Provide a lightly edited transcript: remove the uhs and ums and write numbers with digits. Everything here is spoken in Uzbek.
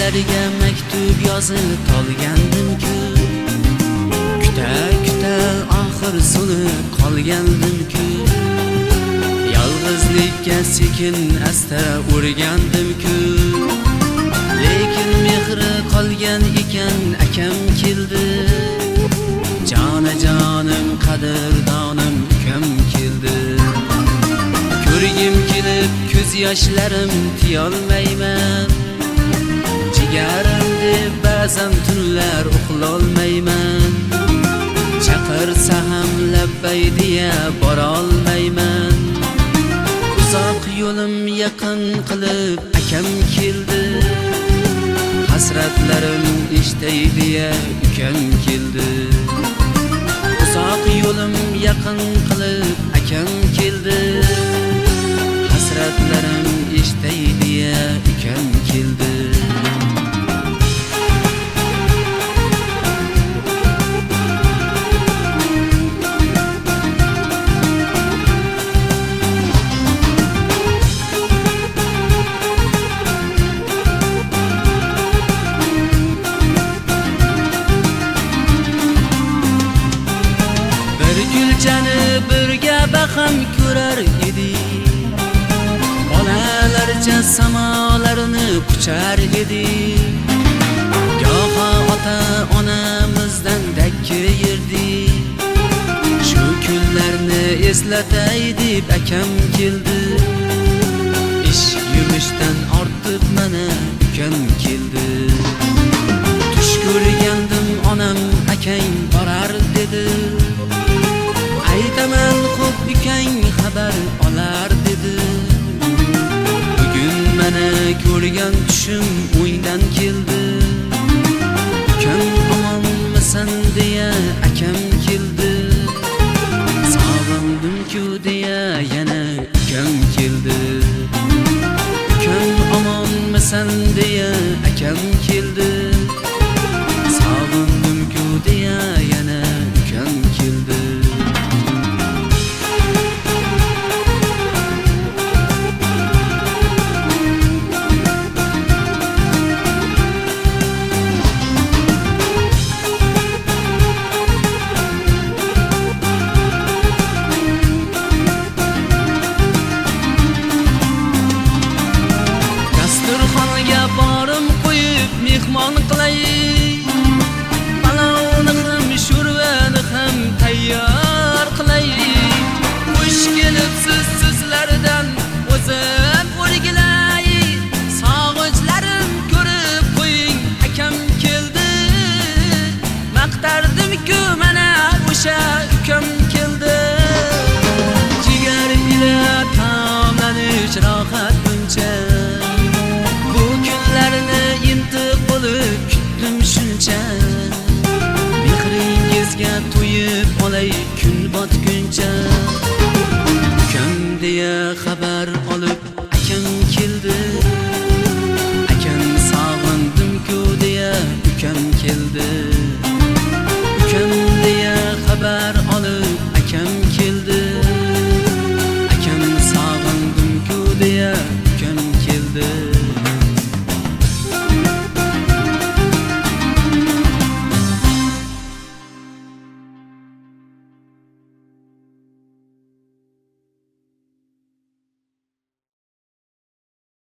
sizlarga maktub yozib qolgandim-ku, kuta oxir so'lib qolgandim-ku, yolg'izlikka sekin asta o'rgandim-ku, lekin mehri qolgan ekan, akam keldi, jonim qadrdonim ukam keldi. Ko'rgim kelib ko'z yoshlarim tiyolmayman, jigarim deb ba'zan tunlar uxlolmayman, chaqirsa ham labbay deya borolmayman. Uzoq yo'lim yaqin qilib akam keldi, hasratlarim eshtay deya ukam keldi. Uzoq yo'lim yaqin qilib akam keldi, hasratlarim eshtay deya ukam keldi. Gulchani birga baham ko'rar edik, bolalarcha samolarini quchar edik, goho ota-onamizdan dakki yerdik. Shu kunlarni eslatay deb akam keldi, ish yumushdan ortib mana ukam keldi. Tush ko'rgandim onam akang borar dedi, aytaman xo'p ukang xabar olar dedi. Bugun mana ko'rgan tushim o'ydan keldi, ukam omonmisan deya akam keldi, sog'indim-ku deya yana ukam keldi. Ukam omonmisan deya akam keldi, sog'indim-ku deya yana ukam keldi. Borim qo'yib mehmon qilay, palovni ham sho'rvani ham tayyor qilay. Xush kelibsiz sizlardan o'zim o'rgilay, sog'ichlarim ko'rib qo'ying akam keldi, maqtardim-ku mana o'sha ukam keldi. Jigar ila taomlanish rohat buncha, intiq bo'lib kutdim shuncha, mehringizga to'yib olay kun botguncha.